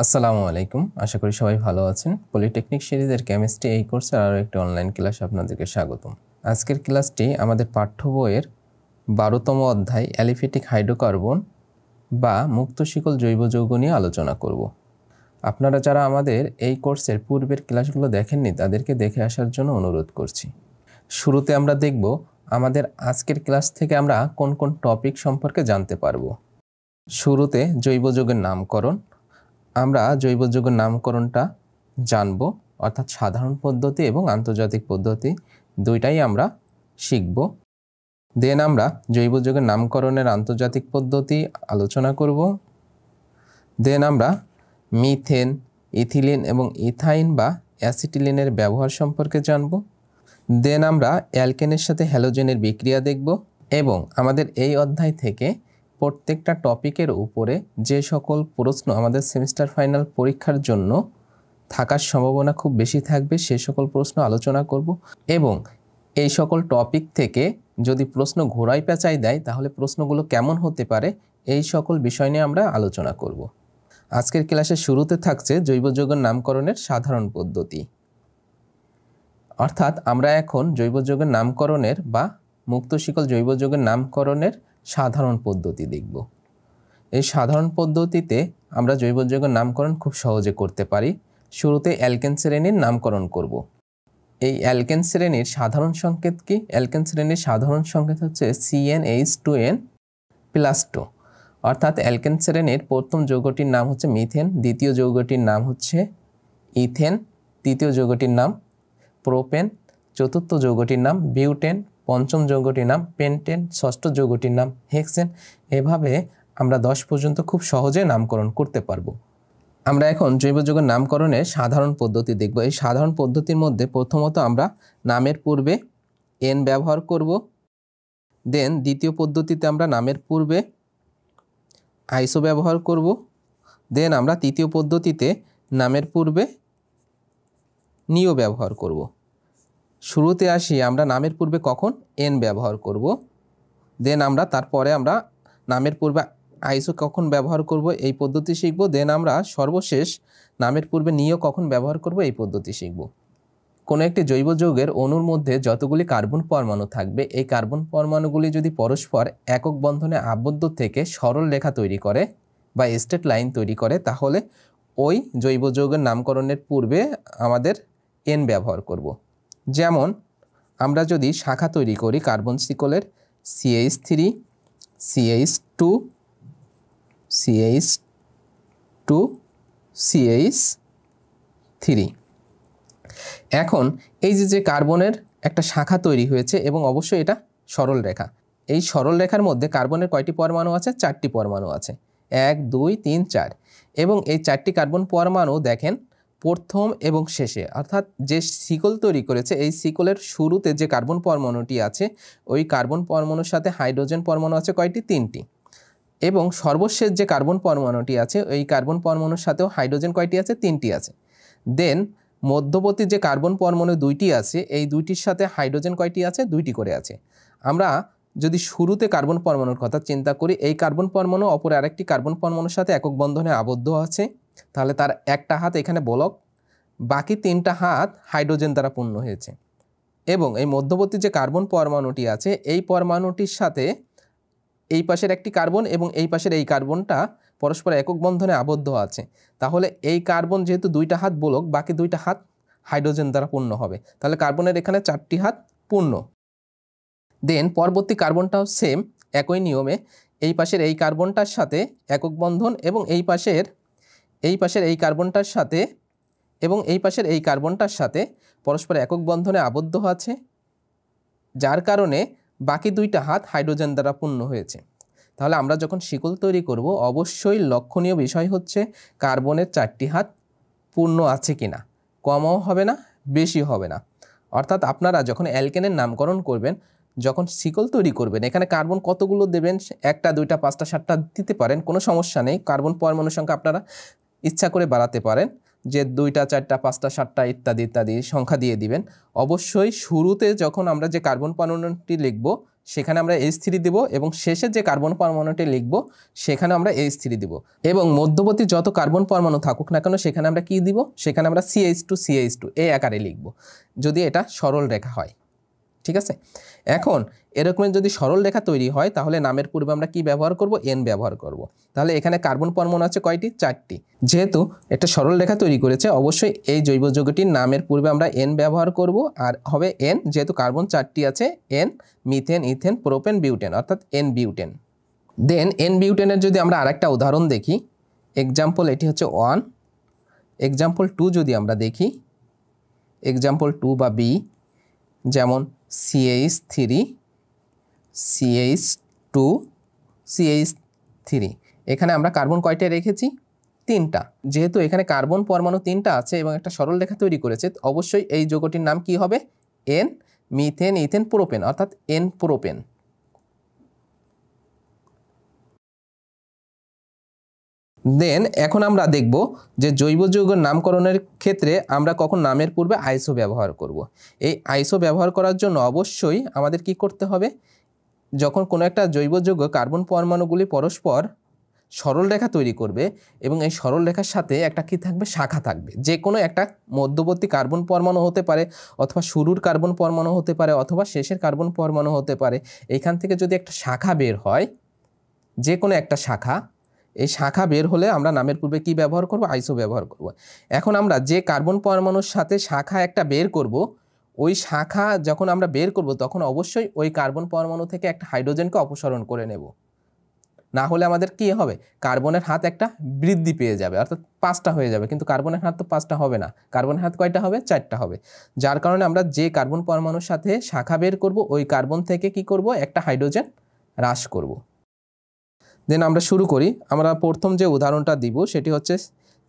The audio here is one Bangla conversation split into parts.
আসসালামু আলাইকুম। আশা করি সবাই ভালো আছেন। পলিটেকনিক সিরিজের কেমিস্ট্রি এই কোর্সের আরও একটি অনলাইন ক্লাসে আপনাদেরকে স্বাগতম। আজকের ক্লাসটি আমাদের পাঠ্য বইয়ের 12তম অধ্যায় অ্যালিফেটিক হাইড্রোকার্বন বা মুক্ত শিকল জৈব যৌগ নিয়ে আলোচনা করব। আপনারা যারা আমাদের এই কোর্সের পূর্বের ক্লাসগুলো দেখেননি তাদেরকে দেখে আসার জন্য অনুরোধ করছি। শুরুতে আমরা দেখব আমাদের আজকের ক্লাস থেকে আমরা কোন কোন টপিক সম্পর্কে জানতে পারব। শুরুতে জৈব যৌগের নামকরণ। আমরা জৈব যৌগের নামকরণটা জানব, অর্থাৎ সাধারণ পদ্ধতি এবং আন্তর্জাতিক পদ্ধতি দুইটাই আমরা শিখব। দেন আমরা জৈব যৌগের নামকরণের আন্তর্জাতিক পদ্ধতি আলোচনা করব। দেন আমরা মিথেন, ইথিলিন এবং ইথাইন বা অ্যাসিটিলিনের ব্যবহার সম্পর্কে জানব। দেন আমরা অ্যালকেনের সাথে হ্যালোজেনের বিক্রিয়া দেখব এবং আমাদের এই অধ্যায় থেকে প্রত্যেকটা টপিকের উপরে যে সকল প্রশ্ন আমাদের সেমিস্টার ফাইনাল পরীক্ষার জন্য থাকার সম্ভাবনা খুব বেশি থাকবে সে সকল প্রশ্ন আলোচনা করব এবং এই সকল টপিক থেকে যদি প্রশ্ন ঘোরায় পেঁচাই দেয় তাহলে প্রশ্নগুলো কেমন হতে পারে এই সকল বিষয় নিয়ে আমরা আলোচনা করব। আজকের ক্লাসের শুরুতে থাকছে জৈব যৌগের নামকরণের সাধারণ পদ্ধতি। অর্থাৎ আমরা এখন জৈব যৌগের নামকরণের বা মুক্ত শিকল জৈব যৌগের নামকরণের সাধারণ পদ্ধতি দেখব। এই সাধারণ পদ্ধতিতে আমরা জৈব যৌগের নামকরণ খুব সহজে করতে পারি। শুরুতে অ্যালকেন শ্রেণীর নামকরণ করব। এই অ্যালকেন শ্রেণীর সাধারণ সংকেত কি? অ্যালকেন শ্রেণীর সাধারণ সংকেত হচ্ছে CnH2n+2। অর্থাৎ অ্যালকেন শ্রেণীর প্রথম যৌগটির নাম হচ্ছে মিথেন, দ্বিতীয় যৌগটির নাম হচ্ছে ইথেন, তৃতীয় যৌগটির নাম প্রোপেন, চতুর্থ যৌগটির নাম বিউটেন, পঞ্চম যৌগটির নাম পেন্টেন, ষষ্ঠ যৌগটির নাম হেক্সেন। এভাবে আমরা 10 পর্যন্ত খুব সহজে নামকরণ করতে পারবো। আমরা এখন জৈব যৌগের নামকরণের সাধারণ পদ্ধতি দেখব। এই সাধারণ পদ্ধতির মধ্যে প্রথমত আমরা নামের পূর্বে এন ব্যবহার করব। দেন দ্বিতীয় পদ্ধতিতে আমরা নামের পূর্বে আইসো ব্যবহার করব। দেন আমরা তৃতীয় পদ্ধতিতে নামের পূর্বে নিও ব্যবহার করব। শুরুতে আসি আমরা নামের পূর্বে কখন এন ব্যবহার করব। দেন আমরা তারপরে আমরা নামের পূর্বে আইসো কখন ব্যবহার করব এই পদ্ধতি শিখব। দেন আমরা সর্বশেষ নামের পূর্বে নিও কখন ব্যবহার করব এই পদ্ধতি শিখব। কোনো একটি জৈব যৌগের অণুর মধ্যে যতগুলি কার্বন পরমাণু থাকবে এই কার্বন পরমাণুগুলি যদি পরস্পর একক বন্ধনে আবদ্ধ থেকে সরল রেখা তৈরি করে বা স্ট্রেট লাইন তৈরি করে তাহলে ওই জৈব যৌগের নামকরণের পূর্বে আমাদের এন ব্যবহার করব। যেমন আমরা যদি শাখা তৈরি করি carbon শিকলের CH3 CH2 CH2 CH3। এখন এই যে কার্বনের একটা শাখা তৈরি হয়েছে এবং অবশ্যই এটা সরল রেখা। এই সরল রেখার মধ্যে কার্বনের কয়টি পরমাণু আছে? 4টি পরমাণু আছে, 1 2 3 4। এবং এই 4টি কার্বন পরমাণু দেখেন প্রথম এবং শেষে, অর্থাৎ যে শিকল তৈরি করেছে এই শিকলের শুরুতে যে কার্বন পরমাণুটি আছে ওই কার্বন পরমাণুর সাথে হাইড্রোজেন পরমাণু আছে কয়টি? 3টি। এবং সর্বশেষ যে কার্বন পরমাণুটি আছে ওই কার্বন পরমাণুর সাথেও হাইড্রোজেন কয়টি আছে? 3টি আছে। দেন মধ্যবর্তী যে কার্বন পরমাণু 2টি আছে এই দুইটির সাথে হাইড্রোজেন কয়টি আছে? 2টি করে আছে। আমরা যদি শুরুতে কার্বন পরমাণুর কথা চিন্তা করি এই কার্বন পরমাণু অপর আরেকটি কার্বন পরমাণুর সাথে একক বন্ধনে আবদ্ধ আছে, তাহলে তার একটা হাত এখানে বলক, বাকি 3টা হাত হাইড্রোজেন দ্বারা পূর্ণ হয়েছে। এবং এই মধ্যবর্তী যে কার্বন পরমাণুটি আছে এই পরমাণুটির সাথে এই পাশের একটি কার্বন এবং এই পাশের এই কার্বনটা পরস্পর একক বন্ধনে আবদ্ধ আছে, তাহলে এই কার্বন যেহেতু 2টা হাত বলক বাকি 2টা হাত হাইড্রোজেন দ্বারা পূর্ণ হবে, তাহলে কার্বনের এখানে 4টি হাত পূর্ণ। দেন পরবর্তী কার্বনটাও সেম একই নিয়মে এই পাশের এই কার্বনটার সাথে একক বন্ধন এবং এই পাশের এই কার্বনটার সাথে এবং এই পাশের এই কার্বনটার সাথে পরস্পর একক বন্ধনে আবদ্ধ আছে, যার কারণে বাকি 2টা হাত হাইড্রোজেন দ্বারা পূর্ণ হয়েছে। তাহলে আমরা যখন শিকল তৈরি করব অবশ্যই লক্ষণীয় বিষয় হচ্ছে কার্বনের 4টি হাত পূর্ণ আছে কিনা, কমও হবে না বেশি হবে না। অর্থাৎ আপনারা যখন অ্যালকেনের নামকরণ করবেন, যখন শিকল তৈরি করবেন এখানে কার্বন কতগুলো দেবেন? 1টা 2টা 5টা 7টা দিতে পারেন, কোনো সমস্যা নেই। কার্বন পরমাণুর সংখ্যা আপনারা ইচ্ছা করে বাড়াতে পারেন, যে 2টা 4টা 5টা 7টা ইত্যাদি ইত্যাদি সংখ্যা দিয়ে দিবেন। অবশ্যই শুরুতে যখন আমরা যে কার্বন পরমাণুটি লিখব সেখানে আমরা H3 দিব এবং শেষে যে কার্বন পরমাণুটি লিখব সেখানে আমরা H3 দিব এবং মধ্যবর্তী যত কার্বন পরমাণু থাকুক না কেন সেখানে আমরা কি দিব, সেখানে আমরা CH2 এই আকারে লিখব যদি এটা সরল রেখা হয়। ঠিক আছে, এখন এরকমের যদি সরল রেখা তৈরি হয় তাহলে নামের পূর্বে আমরা কি ব্যবহার করব, N ব্যবহার করব। তাহলে এখানে কার্বন পরমাণু আছে কয়টি, 4টি। যেহেতু একটা সরল রেখা তৈরি করেছে অবশ্যই এই জৈব যৌগটির নামের পূর্বে আমরা N ব্যবহার করব আর হবে N, যেহেতু কার্বন 4টি আছে, N methane, ethane, propane, butane অর্থাৎ N বিউটেন। দেন N বিউটেনের যদি আমরা আরেকটা উদাহরণ দেখি, এক্সাম্পল এটি হচ্ছে 1, এক্সাম্পল 2 যদি আমরা দেখি, এক্সাম্পল 2 বা বি, যেমন CH3 CH2 CH3, এখানে আমরা কার্বন কয়টা রেখেছি, 3টা। যেহেতু এখানে কার্বন পরমাণু 3টা আছে এবং একটা সরল রেখা তৈরি করেছে অবশ্যই এই যৌগটির নাম কি হবে, N মিথেন, ইথেন, প্রোপেন অর্থাৎ N প্রোপেন। দেন এখন আমরা দেখব যে জৈব যৌগের নামকরণের ক্ষেত্রে আমরা কখন নামের পূর্বে আইসো ব্যবহার করব। এই আইসো ব্যবহার করার জন্য অবশ্যই আমাদের কি করতে হবে, যখন কোনো একটা জৈব যৌগ কার্বন পরমাণুগুলি পরস্পর সরল রেখা তৈরি করবে এবং এই সরল রেখার সাথে একটা কি থাকবে, শাখা থাকবে। যে কোনো একটা মধ্যবর্তী কার্বন পরমাণু হতে পারে অথবা শুরুর কার্বন পরমাণু হতে পারে অথবা শেষের কার্বন পরমাণু হতে পারে। এইখান থেকে যদি একটা শাখা বের হয়, যে কোনো একটা শাখা, এই শাখা বের হলে আমরা নামের পূর্বে কি ব্যবহার করব, আইসো ব্যবহার করব। এখন আমরা যে কার্বন পরমাণুর সাথে শাখা একটা বের করব, ওই শাখা যখন আমরা বের করব তখন অবশ্যই ওই কার্বন পরমাণু থেকে একটা হাইড্রোজেনকে অপসারণ করে নেব, না হলে আমাদের কি হবে, কার্বনের হাত একটা বৃদ্ধি পেয়ে যাবে অর্থাৎ 5টা হয়ে যাবে, কিন্তু কার্বনের হাত তো 5টা হবে না, কার্বনের হাত কয়টা হবে, 4টা হবে। যার কারণে আমরা যে কার্বন পরমাণুর সাথে শাখা বের করব ওই কার্বন থেকে কি করব, একটা হাইড্রোজেন হ্রাস করব। দেন আমরা শুরু করি। আমরা প্রথম যে উদাহরণটা দিব সেটি হচ্ছে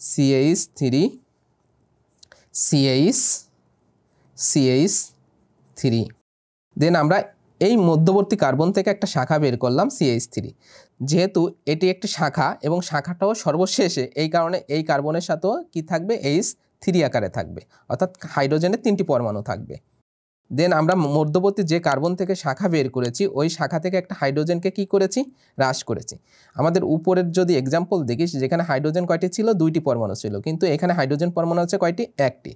CH3 CH3। দেন আমরা এই মধ্যবর্তী কার্বন থেকে একটা শাখা বের করলাম CH3। যেহেতু এটি একটি শাখা এবং শাখাটাও সর্বশেষে, এই কারণে এই কার্বনের সাথেও কি থাকবে, H3 আকারে থাকবে অর্থাৎ হাইড্রোজেনের 3টি পরমাণু থাকবে। দেন আমরা মধ্যবর্তী যে কার্বন থেকে শাখা বের করেছি ওই শাখা থেকে একটা হাইড্রোজেনকে কি করেছি, হ্রাস করেছি। আমাদের উপরের যদি এক্সাম্পল দেখি, যেখানে হাইড্রোজেন কয়টি ছিল, 2টি পরমাণু ছিল, কিন্তু এখানে হাইড্রোজেন পরমাণু আছে কয়টি, 1টি।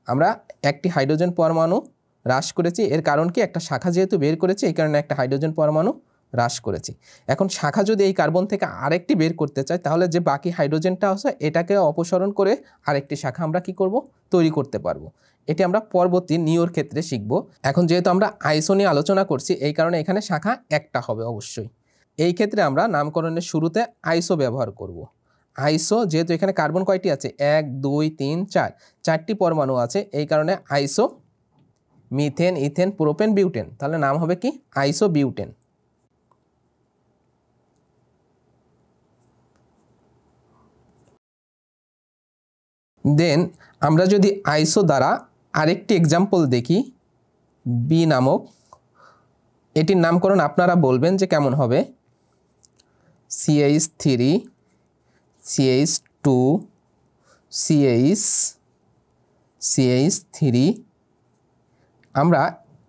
আমরা একটি হাইড্রোজেন পরমাণু হ্রাস করেছি, এর কারণ কি, একটা শাখা যেহেতু বের করেছি এই কারণে একটা হাইড্রোজেন পরমাণু হ্রাস করেছি। এখন শাখা যদি এই কার্বন থেকে আরেকটি বের করতে চাই তাহলে যে বাকি হাইড্রোজেনটা আছে এটাকে অপসারণ করে আরেকটি শাখা আমরা কি করব, তৈরি করতে পারবো। এটি আমরা পরবর্তী নিওর ক্ষেত্রে শিখব। এখন যেহেতু আমরা আইসো নিয়ে আলোচনা করছি এই কারণে এখানে শাখা একটা হবে অবশ্যই। এই ক্ষেত্রে আমরা নামকরণের শুরুতে আইসো ব্যবহার করব। আইসো যেহেতু এখানে কার্বন কয়টি আছে, 1 2 3 4, 4টি পরমাণু আছে, এই কারণে আইসো মিথেন, ইথেন, প্রোপেন, বিউটেন, তাহলে নাম হবে কি, আইসো বিউটেন। দেন আমরা যদি আইসো দ্বারা আরেকটি এক্সাম্পল দেখি, বি নামক, এটির নামকরণ আপনারা বলবেন যে কেমন হবে, CH3 CH2 CH3। আমরা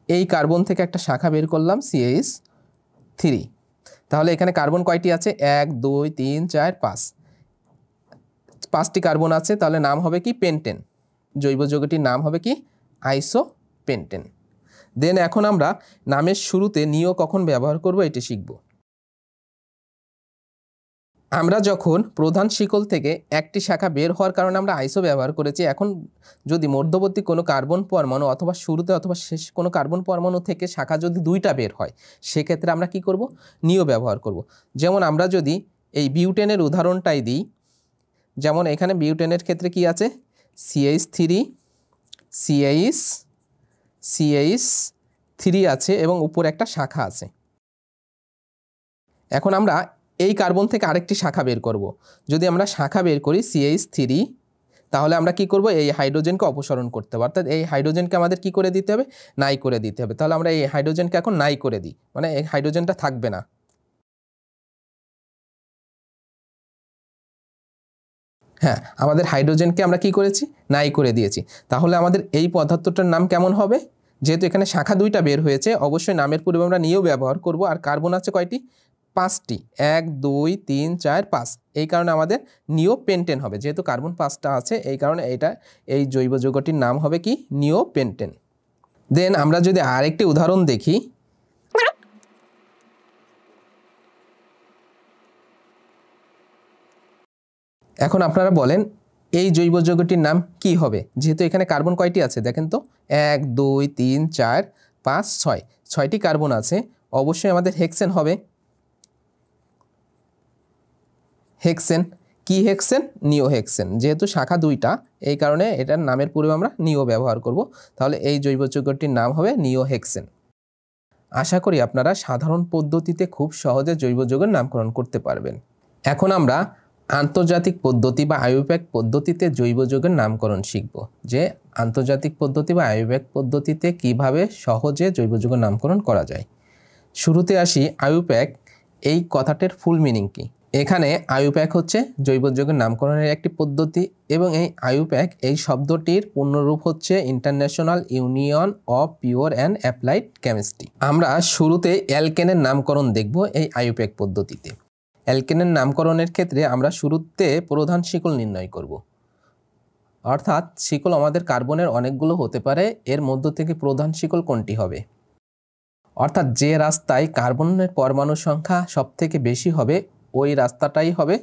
এই কার্বন থেকে একটা শাখা বের করলাম CH3। তাহলে এখানে কার্বন কয়টি আছে, 1 2 3 4 5, 5টি কার্বন আছে, তাহলে নাম হবে কি, পেন্টেন। জৈব যৌগটির নাম হবে কি, আইসো পেন্টেন। দেন এখন আমরা নামের শুরুতে নিও কখন ব্যবহার করব এটি শিখব। আমরা যখন প্রধান শিকল থেকে একটি শাখা বের হওয়ার কারণে আমরা আইসো ব্যবহার করেছি, এখন যদি মধ্যবর্তী কোনো কার্বন পরমাণু অথবা শুরুতে অথবা শেষ কোনো কার্বন পরমাণু থেকে শাখা যদি 2টা বের হয় সেক্ষেত্রে আমরা কি করব, নিও ব্যবহার করব। যেমন আমরা যদি এই বিউটেনের উদাহরণটাই দিই, যেমন এখানে বিউটেনের ক্ষেত্রে কি আছে, CH3 CH3 আছে এবং উপরে একটা শাখা আছে। এখন আমরা এই কার্বন থেকে আরেকটি শাখা বের করব। যদি আমরা শাখা বের করি CH3, তাহলে আমরা কি করব, এই হাইড্রোজেনকে অপসারণ করতে হবে, অর্থাৎ এই হাইড্রোজেনকে আমাদের কি করে দিতে হবে, নাই করে দিতে হবে। তাহলে আমরা এই হাইড্রোজেনকে এখন নাই করে দিই, মানে এই হাইড্রোজেনটা থাকবে না। হ্যাঁ, আমাদের হাইড্রোজেনকে আমরা কি করেছি, নাই করে দিয়েছি। তাহলে আমাদের এই পদার্থটার নাম কেমন হবে, যেহেতু এখানে শাখা দুইটা বের হয়েছে, অবশ্যই নামের পূর্বে আমরা নিও ব্যবহার করব। আর কার্বন আছে কয়টি? 5টি, 1 2 3 4 5। এই কারণে আমাদের নিও পেন্টেন হবে, যেহেতু কার্বন 5টা আছে এই কারণে এই জৈব যৌগটির নাম হবে কি? নিও পেন্টেন। দেন আমরা যদি আরেকটি উদাহরণ দেখি, এখন আপনারা বলেন এই জৈব যৌগটির নাম কি হবে? যেহেতু এখানে কার্বন কয়টি আছে দেখেন তো, 1 2 3 4 5 6, 6টি কার্বন আছে, অবশ্যই আমাদের হেক্সেন হবে। হেক্সেন কি হেক্সেন? নিও হেক্সেন। যেহেতু শাখা দুইটা এই কারণে এটার নামের পূর্বে আমরা নিও ব্যবহার করব। তাহলে এই জৈব যৌগটির নাম হবে নিও হেক্সেন। আশা করি আপনারা সাধারণ পদ্ধতিতে খুব সহজে জৈব যৌগের নামকরণ করতে পারবেন। এখন আমরা আন্তর্জাতিক পদ্ধতি বা আইইউপ্যাক পদ্ধতিতে জৈব যৌগের নামকরণ শিখব, যে আন্তর্জাতিক পদ্ধতি বা আইইউপ্যাক পদ্ধতিতে কিভাবে সহজে জৈব যৌগের নামকরণ করা যায়। শুরুতে আসি আইইউপ্যাক এই কথাটির ফুল মিনিং কি। এখানে আইইউপ্যাক হচ্ছে জৈব যৌগের নামকরণের একটি পদ্ধতি এবং এই আইইউপ্যাক এই শব্দটির পূর্ণরূপ হচ্ছে international union of pure and applied chemistry. আমরা শুরুতে অ্যালকেনের নামকরণ দেখব এই আইইউপ্যাক পদ্ধতিতে। অ্যালকেনের নামকরণের ক্ষেত্রে আমরা শুরুতে প্রধান শিকল নির্ণয় করব, অর্থাৎ শিকল আমাদের কার্বনের অনেকগুলো হতে পারে, এর মধ্য থেকে প্রধান শিকল কোনটি হবে, অর্থাৎ যে রাস্তায় কার্বনের পরমাণু সংখ্যা সবথেকে বেশি হবে ওই রাস্তাটাই হবে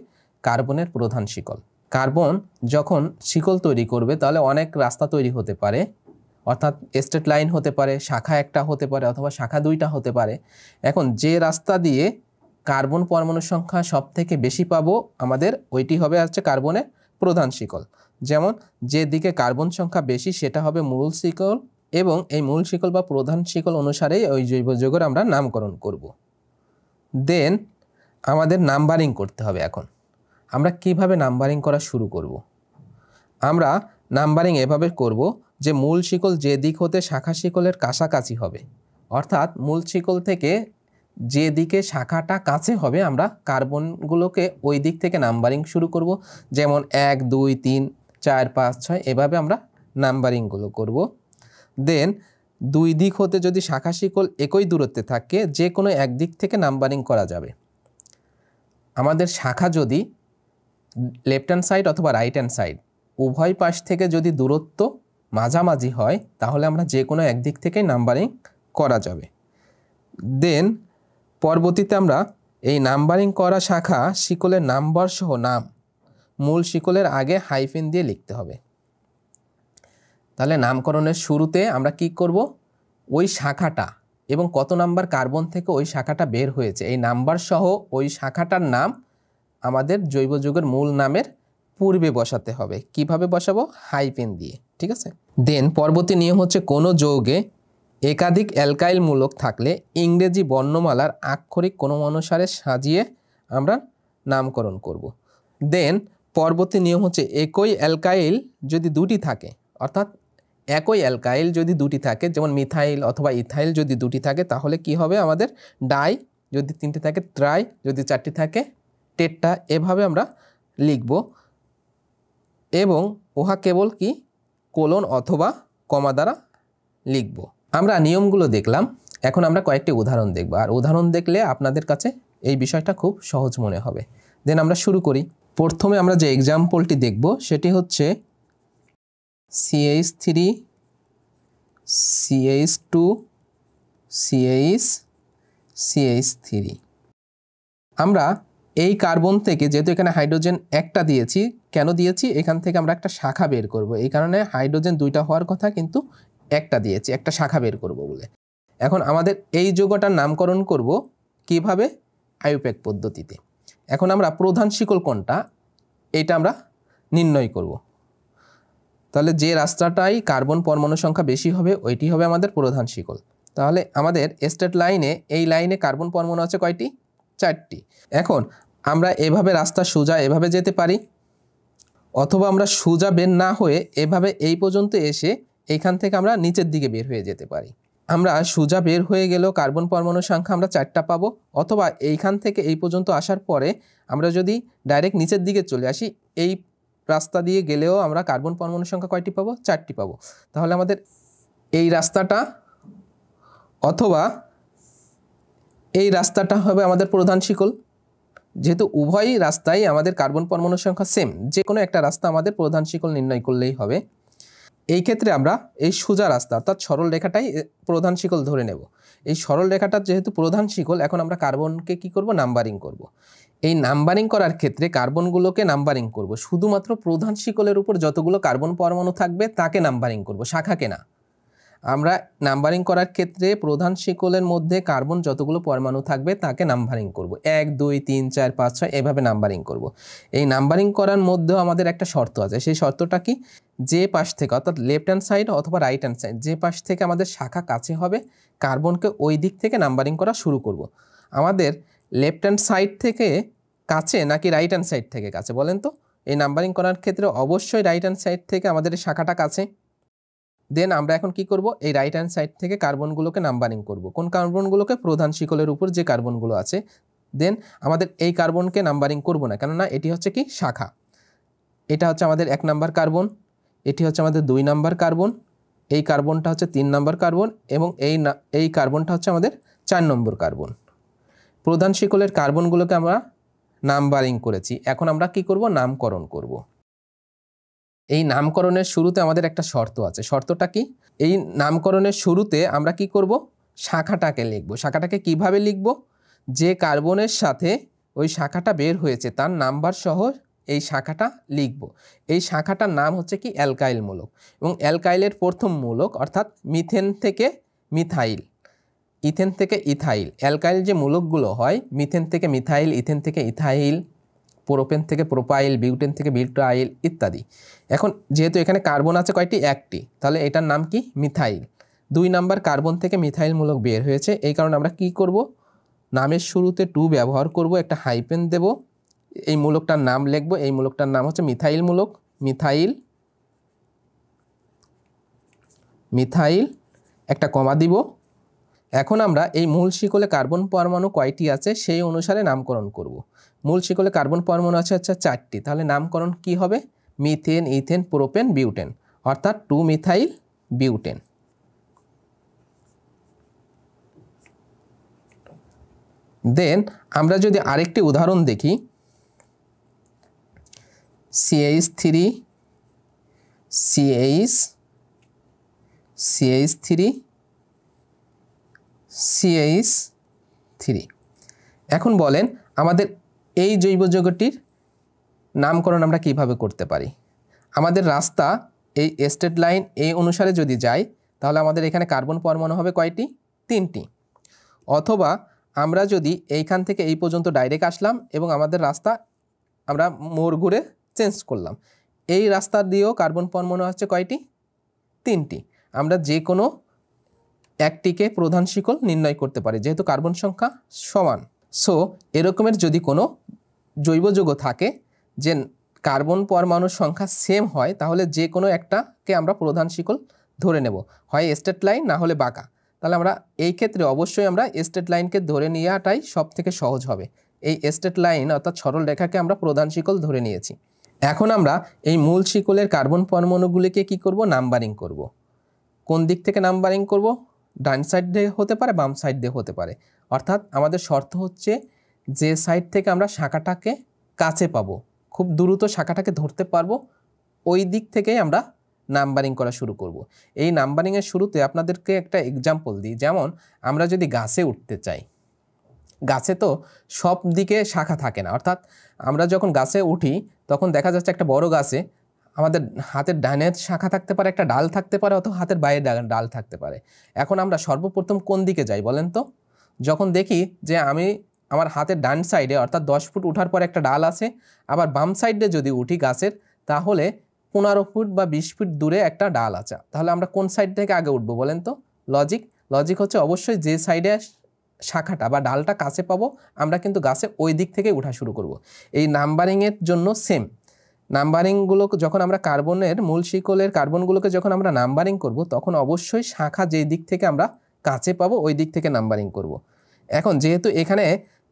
কার্বনের প্রধান শিকল। কার্বন যখন শিকল তৈরি করবে তাহলে অনেক রাস্তা তৈরি হতে পারে, অর্থাৎ স্ট্রেট লাইন হতে পারে, শাখা একটা হতে পারে অথবা শাখা দুইটা হতে পারে। এখন যে রাস্তা দিয়ে কার্বন পরমাণু সংখ্যা সবথেকে বেশি পাবো আমাদের ওইটি হবে হচ্ছে কার্বনের প্রধান শিকল। যেমন যে দিকে কার্বন সংখ্যা বেশি সেটা হবে মূল শিকল, এবং এই মূল শিকল বা প্রধান শিকল অনুসারেই ওই জৈব যৌগের আমরা নামকরণ করব। দেন আমাদের নাম্বারিং করতে হবে। এখন আমরা কিভাবে নাম্বারিং করা শুরু করব? আমরা নাম্বারিং এভাবে করব যে মূল শিকল যে দিক হতে শাখা শিকলের কাছাকাছি হবে, অর্থাৎ মূল শিকল থেকে যে দিকে শাখাটা কাছে হবে আমরা কার্বনগুলোকে ওই দিক থেকে নাম্বারিং শুরু করব। যেমন 1 2 3 4 5 6 এভাবে আমরা নাম্বারিংগুলো করব। দেন দুই দিক হতে যদি শাখা শিকল একই দূরত্বে থাকে যে কোনো এক দিক থেকে নাম্বারিং করা যাবে। আমাদের শাখা যদি লেফট হ্যান্ড সাইড অথবা রাইট হ্যান্ড সাইড উভয় পাশ থেকে যদি দূরত্ব মাঝামাঝি হয় তাহলে আমরা যে কোনো একদিক থেকেই নাম্বারিং করা যাবে। দেন পরবর্তীতে আমরা এই নাম্বারিং করা শাখা শিকলের নাম্বার সহ নাম মূল শিকলের আগে হাইফেন দিয়ে লিখতে হবে। তাহলে নামকরণের শুরুতে আমরা কি করব? ওই শাখাটা এবং কত নাম্বার কার্বন থেকে ওই শাখাটা বের হয়েছে এই নাম্বার সহ ওই শাখাটার নাম আমাদের জৈব যৌগের মূল নামের পূর্বে বসাতে হবে। কিভাবে বসাবো? হাইফেন দিয়ে, ঠিক আছে। দেন পরবর্তী নিয়ম হচ্ছে কোনো যৌগে একাধিক অ্যালকাইল মূলক থাকলে ইংরেজি বর্ণমালার আক্ষরিক ক্রম অনুসারে সাজিয়ে আমরা নামকরণ করব। দেন পরবর্তী নিয়ম হচ্ছে একই অ্যালকাইল যদি দুটি থাকে, অর্থাৎ একই অ্যালকাইল যদি দুটি থাকে, যেমন মিথাইল অথবা ইথাইল যদি দুটি থাকে তাহলে কি হবে আমাদের ডাই, যদি তিনটি থাকে ট্রাই, যদি চারটি থাকে টেট্রা, এভাবে আমরা লিখব। এবং উহা কেবল কি কোলন অথবা কমা দ্বারা লিখব। আমরা নিয়মগুলো দেখলাম, এখন আমরা কয়েকটি উদাহরণ দেখব, আর উদাহরণ দেখলে আপনাদের কাছে এই বিষয়টা খুব সহজ মনে হবে। দেন আমরা শুরু করি। প্রথমে আমরা যে এক্সাম্পলটি দেখব সেটি হচ্ছে CH3 CH2 CH3। আমরা এই কার্বন থেকে, যেহেতু এখানে হাইড্রোজেন একটা দিয়েছি, কেন দিয়েছি? এখান থেকে আমরা একটা শাখা বের করব, এই কারণে হাইড্রোজেন দুইটা হওয়ার কথা কিন্তু একটা দিয়েছি, একটা শাখা বের করব বলে। এখন আমাদের এই যৌগটার নামকরণ করব কিভাবে? আইইউপ্যাক পদ্ধতিতে। এখন আমরা প্রধান শিকল কোনটা এটা আমরা নির্ণয় করব। তাহলে যে রাস্তাটাই কার্বন পরমাণু সংখ্যা বেশি হবে ওইটি হবে আমাদের প্রধান শিকল। তাহলে আমাদের স্ট্রেট লাইনে এই লাইনে কার্বন পরমাণু আছে কয়টি? 4টি। এখন আমরা এভাবে রাস্তা সোজা এভাবে যেতে পারি, অথবা আমরা সোজা বের না হয়ে এভাবে এই পর্যন্ত এসে এইখান থেকে আমরা নিচের দিকে বের হয়ে যেতে পারি। আমরা সোজা বের হয়ে গেলেও কার্বন পরমাণু সংখ্যা আমরা 4টা পাবো, অথবা এইখান থেকে এই পর্যন্ত আসার পরে আমরা যদি ডাইরেক্ট নিচের দিকে চলে আসি এই রাস্তা দিয়ে গেলেও আমরা কার্বন পরমাণু সংখ্যা কয়টি পাবো? 4টি পাবো। তাহলে আমাদের এই রাস্তাটা অথবা এই রাস্তাটা হবে আমাদের প্রধান শিকল। যেহেতু উভয় রাস্তায় আমাদের কার্বন পরমাণুর সংখ্যা সেম, যে কোনো একটা রাস্তা আমাদের প্রধান শিকল নির্ণয় করলেই হবে। এই ক্ষেত্রে আমরা এই সোজা রাস্তা অর্থাৎ সরল রেখাটাই প্রধান শিকল ধরে নেব। এই সরল রেখাটা যেহেতু প্রধান শিকল, এখন আমরা কার্বনকে কি করব, নাম্বারিং করব। এই নাম্বারিং করার ক্ষেত্রে কার্বনগুলোকে নাম্বারিং করব, শুধুমাত্র প্রধান শিকলের উপর যতগুলো কার্বন পরমাণু থাকবে তাকে নাম্বারিং করব, শাখাকে না। আমরা নাম্বারিং করার ক্ষেত্রে প্রধান শিকলের মধ্যে কার্বন যতগুলো পরমাণু থাকবে তাকে নাম্বারিং করব, 1 2 3 4 5 6 এভাবে নাম্বারিং করব। এই নাম্বারিং করার মধ্যেও আমাদের একটা শর্ত আছে। সেই শর্তটা কি, যে পাশ থেকে অর্থাৎ লেফট হ্যান্ড সাইড অথবা রাইট হ্যান্ড সাইড, যে পাশ থেকে আমাদের শাখা কাছে হবে কার্বনকে ওই দিক থেকে নাম্বারিং করা শুরু করব। আমাদের লেফট হ্যান্ড সাইড থেকে কাছে নাকি রাইট হ্যান্ড সাইড থেকে কাছে বলেন তো? এই নাম্বারিং করার ক্ষেত্রে অবশ্যই রাইট হ্যান্ড সাইড থেকে আমাদের এই শাখাটা কাছে। দেন আমরা এখন কি করব, এই রাইট হ্যান্ড সাইড থেকে কার্বনগুলোকে নাম্বারিং করব। কোন কার্বনগুলোকে? প্রধান শিকলের উপর যে কার্বনগুলো আছে। দেন আমাদের এই কার্বনকে নাম্বারিং করব না, কেননা এটি হচ্ছে কি শাখা। এটা হচ্ছে আমাদের 1 নাম্বার কার্বন, এটি হচ্ছে আমাদের 2 নাম্বার কার্বন, এই কার্বনটা হচ্ছে 3 নাম্বার কার্বন এবং এই কার্বনটা হচ্ছে আমাদের 4 নম্বর কার্বন। প্রধান শিকলের কার্বনগুলোকে আমরা নাম্বারিং করেছি। এখন আমরা কি করব, নামকরণ করব। এই নামকরণের শুরুতে আমাদের একটা শর্ত আছে। শর্তটা কি? এই নামকরণের শুরুতে আমরা কি করব, শাখাটাকে লিখব। শাখাটাকে কিভাবে লিখব? যে কার্বনের সাথে ওই শাখাটা বের হয়েছে তার নাম্বার সহ এই শাখাটা লিখব। এই শাখাটার নাম হচ্ছে কি, অ্যালকাইল মূলক। এবং অ্যালকাইলের প্রথম মূলক অর্থাৎ মিথেন থেকে মিথাইল, ইথেন থেকে ইথাইল। অ্যালকাইল যে মূলকগুলো হয়, মিথেন থেকে মিথাইল, ইথেন থেকে ইথাইল, প্রোপেন থেকে প্রোপাইল, বিউটেন থেকে বিউটাইল ইত্যাদি। এখন যেহেতু এখানে কার্বন আছে কয়টি? 1টি, তাহলে এটার নাম কি? মিথাইল। 2 নাম্বার কার্বন থেকে মিথাইল মূলক বের হয়েছে, এই কারণে আমরা কি করব, নামের শুরুতে টু ব্যবহার করব, একটা হাইপেন দেব, এই মূলকটার নাম লিখব। এই মূলকটার নাম হচ্ছে মিথাইল মূলক, মিথাইল, মিথাইল, একটা কমা দিব। এখন আমরা এই মূল শিকলে কার্বন পরমাণু কয়টি আছে সেই অনুসারে নামকরণ করব। মূল শিকলে কার্বন পরমাণু আছে 4টি, তাহলে নামকরণ কি হবে? মিথেন, ইথেন, প্রোপেন, বিউটেন, অর্থাৎ 2 মিথাইল বিউটেন। দেন আমরা যদি আরেকটি উদাহরণ দেখি, CH3 CH3 এখন বলেন আমাদের এই জৈব যৌগটির নামকরণ আমরা কিভাবে করতে পারি? আমাদের রাস্তা এই স্ট্রেট লাইন এই অনুসারে যদি যাই তাহলে আমাদের এখানে কার্বন পরমাণু হবে কয়টি? 3টি। অথবা আমরা যদি এইখান থেকে এই পর্যন্ত ডাইরেক্ট আসলাম এবং আমাদের রাস্তা আমরা মোড় ঘুরে চেঞ্জ করলাম, এই রাস্তা দিয়েও কার্বন পরমাণু হচ্ছে কয়টি? 3টি। আমরা যে কোনো একটিকে প্রধান শিকল নির্ণয় করতে পারি যেহেতু কার্বন সংখ্যা সমান। সো এরকমের যদি কোনো জৈব যৌগ থাকে যে কার্বন পরমাণুর সংখ্যা সেম হয়, তাহলে যে কোনো একটাকে আমরা প্রধান শিকল ধরে নেব, হয় স্ট্রেট লাইন না হলে বাঁকা। তাহলে আমরা এই ক্ষেত্রে অবশ্যই আমরা স্ট্রেট লাইনকে ধরে নেওয়াটাই সব থেকে সহজ হবে। এই স্ট্রেট লাইন অর্থাৎ সরল রেখাকে আমরা প্রধান শিকল ধরে নিয়েছি। এখন আমরা এই মূল শিকলের কার্বন পরমাণুগুলিকে কি করব? নাম্বারিং করব। কোন দিক থেকে নাম্বারিং করব? ডান সাইড দিয়ে হতে পারে, বাম সাইড দিয়ে হতে পারে। অর্থাৎ আমাদের শর্ত হচ্ছে যে সাইড থেকে আমরা শাখাটাকে কাছে পাবো, খুব দ্রুত শাখাটাকে ধরতে পারবো, ওই দিক থেকেই আমরা নাম্বারিং করা শুরু করব। এই নাম্বারিংয়ের শুরুতে আপনাদেরকে একটা এক্সাম্পল দিই। যেমন আমরা যদি গাছে উঠতে চাই, গাছে তো সব দিকে শাখা থাকে না, অর্থাৎ আমরা যখন গাছে উঠি তখন দেখা যাচ্ছে একটা বড় গাছে আমাদের হাতের ডানের শাখা থাকতে পারে, একটা ডাল থাকতে পারে, অথবা হাতের বাইরে ডাল থাকতে পারে। এখন আমরা সর্বপ্রথম কোন দিকে যাই বলেন তো? যখন দেখি যে আমার হাতের ডান সাইডে অর্থাৎ 10 ফুট উঠার পর একটা ডাল আছে, আবার বাম সাইডে যদি উঠি গাছের তাহলে 15 ফুট বা 20 ফুট দূরে একটা ডাল আছে, তাহলে আমরা কোন সাইড থেকে আগে উঠবো বলেন তো? লজিক হচ্ছে অবশ্যই যে সাইডে শাখাটা বা ডালটা কাছে পাবো আমরা কিন্তু গাছে ওই দিক থেকে উঠা শুরু করব। এই নাম্বারিংয়ের জন্য সেম। নাম্বারিংগুলো যখন আমরা কার্বনের মূল শিকলের কার্বনগুলোকে যখন আমরা নাম্বারিং করব তখন অবশ্যই শাখা যেই দিক থেকে আমরা কাছে পাবো ওই দিক থেকে নাম্বারিং করব। এখন যেহেতু এখানে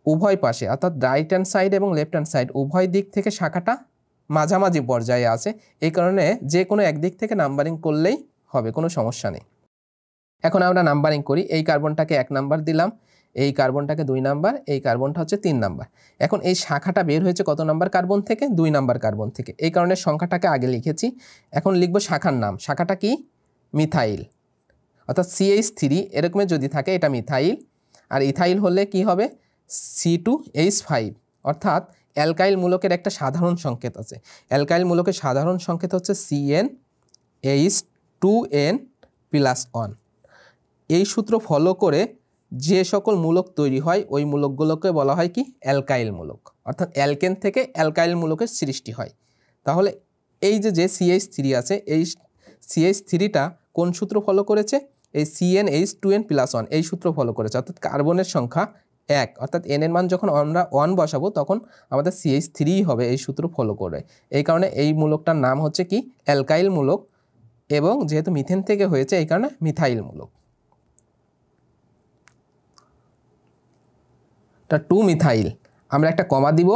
উভয় পাশে অর্থাৎ রাইট হ্যান্ড সাইড এবং লেফট হ্যান্ড সাইড উভয় দিক থেকে শাখাটা মাঝামাঝি পর্যায়ে আছে, এই কারণে যে কোনো একদিক থেকে নাম্বারিং করলেই হবে, কোনো সমস্যা নেই। এখন আমরা নাম্বারিং করি। এই কার্বনটাকে 1 নাম্বার দিলাম, এই কার্বনটাকে 2 নাম্বার, এই কার্বনটা হচ্ছে 3 নাম্বার। এখন এই শাখাটা বের হয়েছে কত নাম্বার কার্বন থেকে? 2 নাম্বার কার্বন থেকে। এই কারণে সংখ্যাটাকে আগে লিখেছি। এখন লিখব শাখার নাম। শাখাটা কি? মিথাইল। অর্থাৎ CH3 এরকমের যদি থাকে এটা মিথাইল, আর ইথাইল হলে কি হবে? C2H5। অর্থাৎ অ্যালকাইল মূলকের একটা সাধারণ সংকেত আছে। অ্যালকাইল মূলকের সাধারণ সংকেত হচ্ছে CnH2n+1। এই সূত্র ফলো করে যে সকল মূলক তৈরি হয় ওই মূলকগুলোকে বলা হয় কি? অ্যালকাইল মূলক। অর্থাৎ অ্যালকেন থেকে অ্যালকাইল মূলকের সৃষ্টি হয়। তাহলে এই যে CH3 আছে, এই CH3টা কোন সূত্র ফলো করেছে? এই CnH2n+1 এই সূত্র ফলো করেছে। অর্থাৎ কার্বনের সংখ্যা 1, অর্থাৎ n এর মান যখন আমরা 1 বসাবো তখন আমাদের CH3 হবে এই সূত্র ফলো করে। এই কারণে এই মূলকটার নাম হচ্ছে কি? অ্যালকাইল মূলক, এবং যেহেতু মিথেন থেকে হয়েছে এই কারণে মিথাইল মূলক। 2 মিথাইল। আমরা একটা কমা দিব।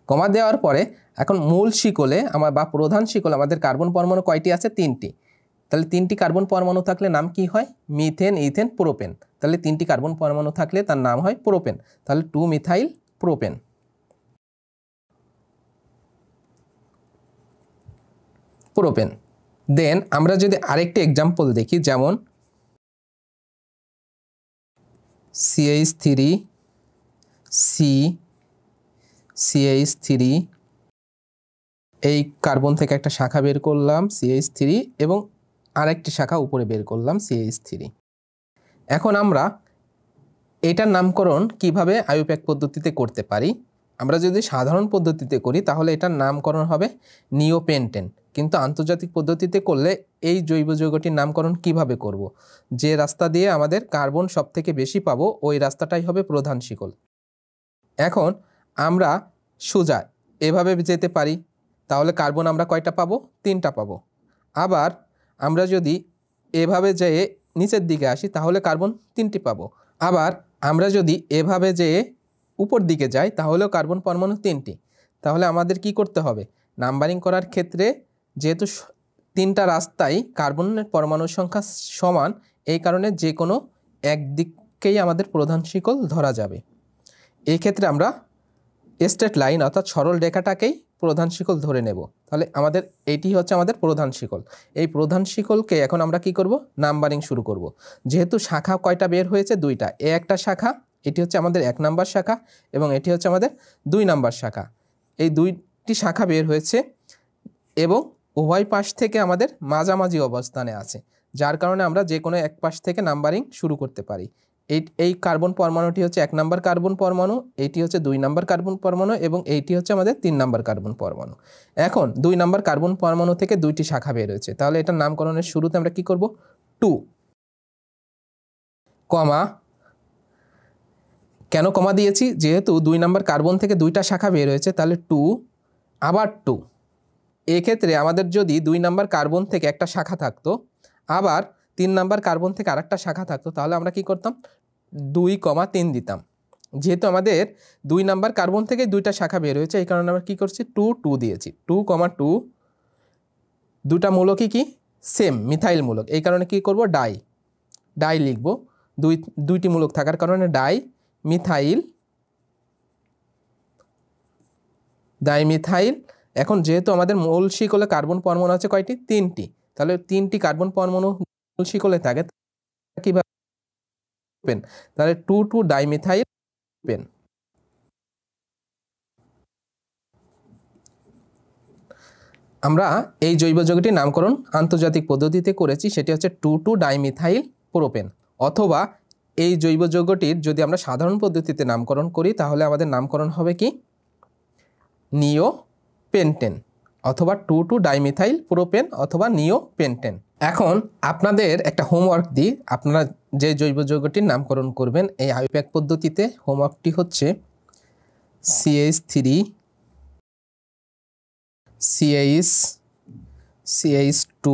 কমা দেওয়ার পরে এখন মূল শিকলে বা প্রধান শিকলে আমাদের কার্বন পরমাণু কয়টি আছে? 3টি। তাহলে 3টি কার্বন পরমাণু থাকলে নাম কি হয়? Methane, ethane, propane. তাহলে 3টি কার্বন পরমাণু থাকলে তার নাম হয় প্রোপেন। তাহলে 2 মিথাইল প্রোপেন। প্রোপেন। দেন আমরা যদি আরেকটি এক্সাম্পল দেখি, যেমন CH3 CH3, এই কার্বন থেকে একটা শাখা বের করলাম CH3 এবং আরেকটি শাখা উপরে বের করলাম CH3। এখন আমরা এটার নামকরণ কিভাবে আইইউপ্যাক পদ্ধতিতে করতে পারি? আমরা যদি সাধারণ পদ্ধতিতে করি তাহলে এটার নামকরণ হবে নিওপেন্টেন, কিন্তু আন্তর্জাতিক পদ্ধতিতে করলে এই জৈব যৌগটির নামকরণ কিভাবে করব? যে রাস্তা দিয়ে আমাদের কার্বন সব থেকে বেশি পাবো ওই রাস্তাটাই হবে প্রধান শিকল। এখন আমরা সোজা এভাবে যেতে পারি, তাহলে কার্বন আমরা কয়টা পাবো? 3টা পাবো। আবার আমরা যদি এভাবে যেয়ে নিচের দিকে আসি তাহলে কার্বন 3টি পাবো। আবার আমরা যদি এভাবে যেয়ে উপর দিকে যাই তাহলেও কার্বন পরমাণু 3টি। তাহলে আমাদের কি করতে হবে? নাম্বারিং করার ক্ষেত্রে যেহেতু 3টা রাস্তায় কার্বনের পরমাণুর সংখ্যা সমান, এই কারণে যে কোনো একদিকেই আমাদের প্রধান শিকল ধরা যাবে। এই ক্ষেত্রে আমরা স্ট্রেট লাইন অর্থাৎ সরল রেখাটাকেই প্রধান শিকল ধরে নেব। তাহলে আমাদের এইটি হচ্ছে আমাদের প্রধান শিকল। এই প্রধান শিকলকে এখন আমরা কি করব? নাম্বারিং শুরু করব। যেহেতু শাখা কয়টা বের হয়েছে? 2টা। একটা শাখা, এটি হচ্ছে আমাদের 1 নাম্বার শাখা, এবং এটি হচ্ছে আমাদের 2 নাম্বার শাখা। এই 2টি শাখা বের হয়েছে এবং উভয় পাশ থেকে আমাদের মাঝামাঝি অবস্থানে আছে, যার কারণে আমরা যে কোনো এক পাশ থেকে নাম্বারিং শুরু করতে পারি। এই কার্বন পরমাণুটি হচ্ছে 1 নাম্বার কার্বন পরমাণু, এইটি হচ্ছে 2 নাম্বার কার্বন পরমাণু, এবং এইটি হচ্ছে আমাদের 3 নাম্বার কার্বন পরমাণু। এখন 2 নাম্বার কার্বন পরমাণু থেকে 2টি শাখা বের হয়েছে, তাহলে এটার নামকরণের শুরুতে আমরা কি করব? 2 কমা। কেন কমা দিয়েছি? যেহেতু 2 নাম্বার কার্বন থেকে 2টা শাখা বের হয়েছে, তাহলে 2 আবার 2। এক্ষেত্রে আমাদের যদি 2 নাম্বার কার্বন থেকে একটা শাখা থাকতো, আবার 3 নাম্বার কার্বন থেকে আরেকটা শাখা থাকতো, তাহলে আমরা কি করতাম? 2,3 দিতাম। যেহেতু আমাদের 2 নাম্বার কার্বন থেকে 2টা শাখা বের হয়েছে, এই কারণে আমরা কি করছি? 2 দিয়েছি। 2,2। দুটা মূলকই কি? সেম, মিথাইল মূলক। এই কারণে কি করব? ডাই লিখব। দুইটি মূলক থাকার কারণে ডাইমিথাইল। এখন যেহেতু আমাদের মূল শিকলে কার্বন পরমাণু আছে কয়টি? 3টি। তাহলে 3টি কার্বন পরমাণু মূল শিকলে থাকে, কিভাবে? তাহলে 2 ডাইমিথাইল পেন। আমরা এই জৈব যৌগটির নামকরণ আন্তর্জাতিক পদ্ধতিতে করেছি, সেটি হচ্ছে 2 ডাইমিথাইল প্রোপেন। অথবা এই জৈব যৌগটির যদি আমরা সাধারণ পদ্ধতিতে নামকরণ করি তাহলে আমাদের নামকরণ হবে কি? নিওপেন্টেন, অথবা 2 ডাইমিথাইল প্রোপেন, অথবা নিওপেন্টেন। এখন আপনাদের একটা হোমওয়ার্ক দিই। আপনারা যে জৈব যৌগটির নামকরণ করবেন এই আইইউপ্যাক পদ্ধতিতে, হোমওয়ার্কটি হচ্ছে CH3 CH2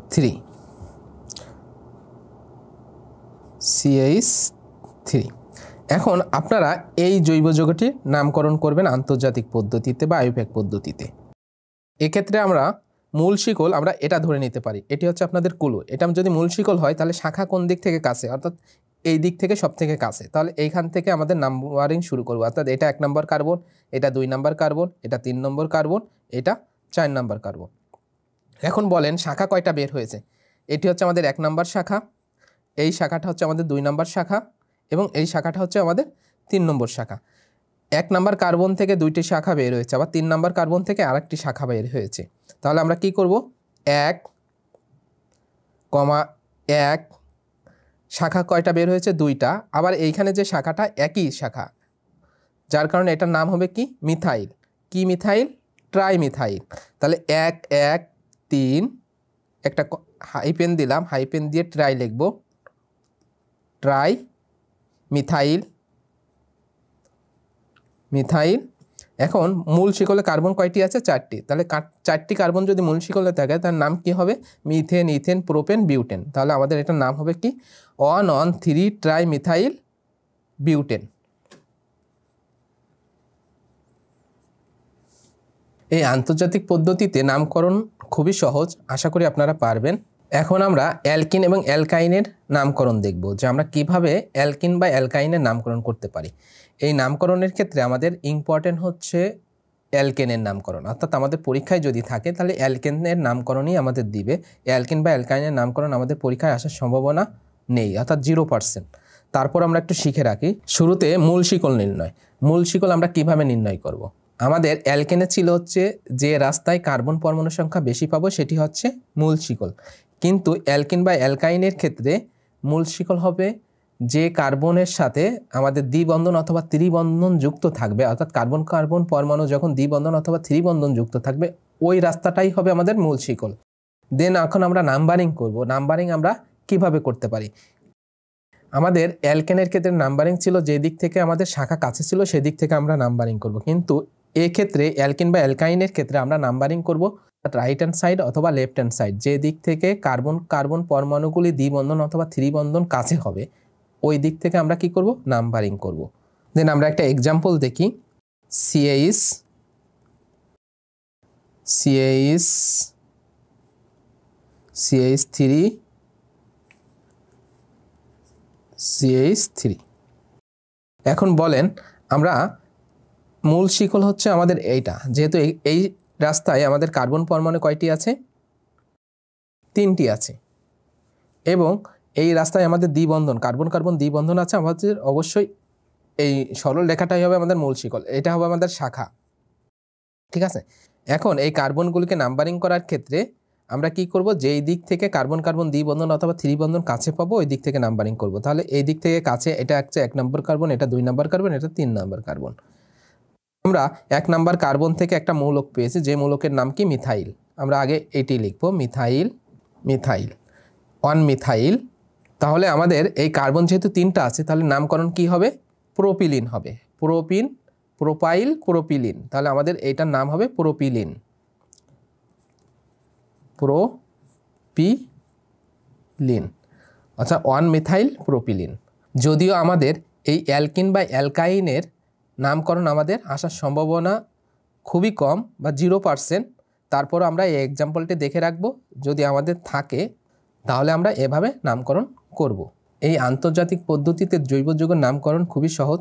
CH3। CH3। এখন আপনারা এই জৈব যৌগটির নামকরণ করবেন আন্তর্জাতিক পদ্ধতিতে বা আইইউপ্যাক পদ্ধতিতে। এক্ষেত্রে আমরা মূল শিকল আমরা এটা ধরে নিতে পারি, এটি হচ্ছে আপনাদের কুলু। এটা যদি মূল শিকল হয় তাহলে শাখা কোন দিক থেকে কাছে, অর্থাৎ এই দিক থেকে সব থেকে কাছে, তাহলে এইখান থেকে আমাদের নাম্বারিং শুরু করবো। অর্থাৎ এটা 1 নম্বর কার্বন, এটা 2 নম্বর কার্বন, এটা 3 নম্বর কার্বন, এটা 4 নম্বর কার্বন। এখন বলেন শাখা কয়টা বের হয়েছে? এটি হচ্ছে আমাদের 1 নম্বর শাখা, এই শাখাটা হচ্ছে আমাদের 2 নম্বর শাখা, এবং এই শাখাটা হচ্ছে আমাদের 3 নম্বর শাখা। 1 নম্বর কার্বন থেকে 2টি শাখা বের হয়েছে, আবার 3 নম্বর কার্বন থেকে আরেকটি শাখা বের হয়েছে। তাহলে আমরা কি করব? 1,1 শাখা কয়টা বের হয়েছে? 2টা। আবার এইখানে যে শাখাটা একই শাখা, যার কারণে এটার নাম হবে কি? মিথাইল। কি মিথাইল? ট্রাইমিথাইল। তাহলে 1, 1, 3, একটা হাইপেন দিলাম, হাইপেন দিয়ে ট্রাই লিখব, ট্রাই মিথাইল, মিথাইল। এখন মূল শিকলে কার্বন কয়টি আছে? 4টি। তাহলে 4টি কার্বন যদি মূল শিকলে থাকে তার নাম কি হবে? Methane, ethane, propane, butane. তাহলে আমাদের এটার নাম হবে কি? 1,3 ট্রাই মিথাইল বিউটেন। এই আন্তর্জাতিক পদ্ধতিতে নামকরণ খুবই সহজ, আশা করি আপনারা পারবেন। এখন আমরা অ্যালকিন এবং অ্যালকাইনের নামকরণ দেখব, যে আমরা কিভাবে অ্যালকিন বা অ্যালকাইনের নামকরণ করতে পারি। এই নামকরণের ক্ষেত্রে আমাদের ইম্পর্টেন্ট হচ্ছে অ্যালকেনের নামকরণ, অর্থাৎ আমাদের পরীক্ষায় যদি থাকে তাহলে অ্যালকেনের নামকরণই আমাদের দিবে। অ্যালকিন বা অ্যালকাইনের নামকরণ আমাদের পরীক্ষায় আসার সম্ভাবনা নেই, অর্থাৎ 0%। তারপর আমরা একটু শিখে রাখি। শুরুতে মূল শিকল নির্ণয়। মূল শিকল আমরা কিভাবে নির্ণয় করব? আমাদের অ্যালকেনে ছিল হচ্ছে যে রাস্তায় কার্বন পরমাণু সংখ্যা বেশি পাবো সেটি হচ্ছে মূল শিকল, কিন্তু অ্যালকিন বা অ্যালকাইনের ক্ষেত্রে মূল শিকল হবে যে কার্বনের সাথে আমাদের দ্বিবন্ধন অথবা ত্রিবন্ধন যুক্ত থাকবে, অর্থাৎ কার্বন কার্বন পরমাণু যখন দ্বিবন্ধন অথবা ত্রিবন্ধন যুক্ত থাকবে ওই রাস্তাটাই হবে আমাদের মূল শিকল। দেন এখন আমরা নাম্বারিং করব। নাম্বারিং আমরা কিভাবে করতে পারি? আমাদের অ্যালকেনের ক্ষেত্রে নাম্বারিং ছিল যে দিক থেকে আমাদের শাখা কাছে ছিল সেদিক থেকে আমরা নাম্বারিং করব, কিন্তু এক্ষেত্রে অ্যালকিন বা অ্যালকাইনের ক্ষেত্রে আমরা নাম্বারিং করব রাইট হ্যান্ড সাইড অথবা লেফট হ্যান্ড সাইড, যে দিক থেকে কার্বন কার্বন পরমাণুগুলি দ্বিবন্ধন অথবা ত্রিবন্ধন কাছে হবে ওই দিক থেকে আমরা কি করব? নাম্বারিং করব। দেন আমরা একটা এক্সাম্পল দেখি। CH3 এখন বলেন আমরা মূল শিকল হচ্ছে আমাদের এইটা, যেহেতু এই রাস্তায় আমাদের কার্বন পরমাণু কয়টি আছে? 3টি আছে, এবং এই রাস্তায় আমাদের দ্বিবন্ধন কার্বন কার্বন দ্বিবন্ধন আছে। আমাদের অবশ্যই এই সরল রেখাটাই হবে আমাদের মূল শিকল, এটা হবে আমাদের শাখা, ঠিক আছে। এখন এই কার্বনগুলিকে নাম্বারিং করার ক্ষেত্রে আমরা কি করব? যেই দিক থেকে কার্বন কার্বন দ্বিবন্ধন অথবা ত্রিবন্ধন কাছে পাবো ওই দিক থেকে নাম্বারিং করব। তাহলে এই দিক থেকে কাছে এটা হচ্ছে 1 নম্বর কার্বন, এটা 2 নম্বর কার্বন, এটা 3 নম্বর কার্বন। আমরা 1 নম্বর কার্বন থেকে একটা মৌলক পেয়েছি, যে মৌলকের নাম কি? মিথাইল। আমরা আগে এটি লিখব, মিথাইল, মিথাইল, 1 মিথাইল। তাহলে আমাদের এই কার্বন যেহেতু 3টা আছে তাহলে নামকরণ কি হবে? প্রোপিলিন হবে। Propene, propyl, propylene. তাহলে আমাদের এইটার নাম হবে প্রোপিলিন, প্রোপিলিন, আচ্ছা 1 মিথাইল প্রোপিলিন। যদিও আমাদের এই অ্যালকিন বা অ্যালকাইনের নামকরণ আমাদের আসার সম্ভাবনা খুবই কম বা 0%, তারপর আমরা এই এক্সাম্পলটি দেখে রাখব। যদি আমাদের থাকে তাহলে আমরা এভাবে নামকরণ করব। এই আন্তর্জাতিক পদ্ধতিতে জৈব যৌগের নামকরণ খুবই সহজ।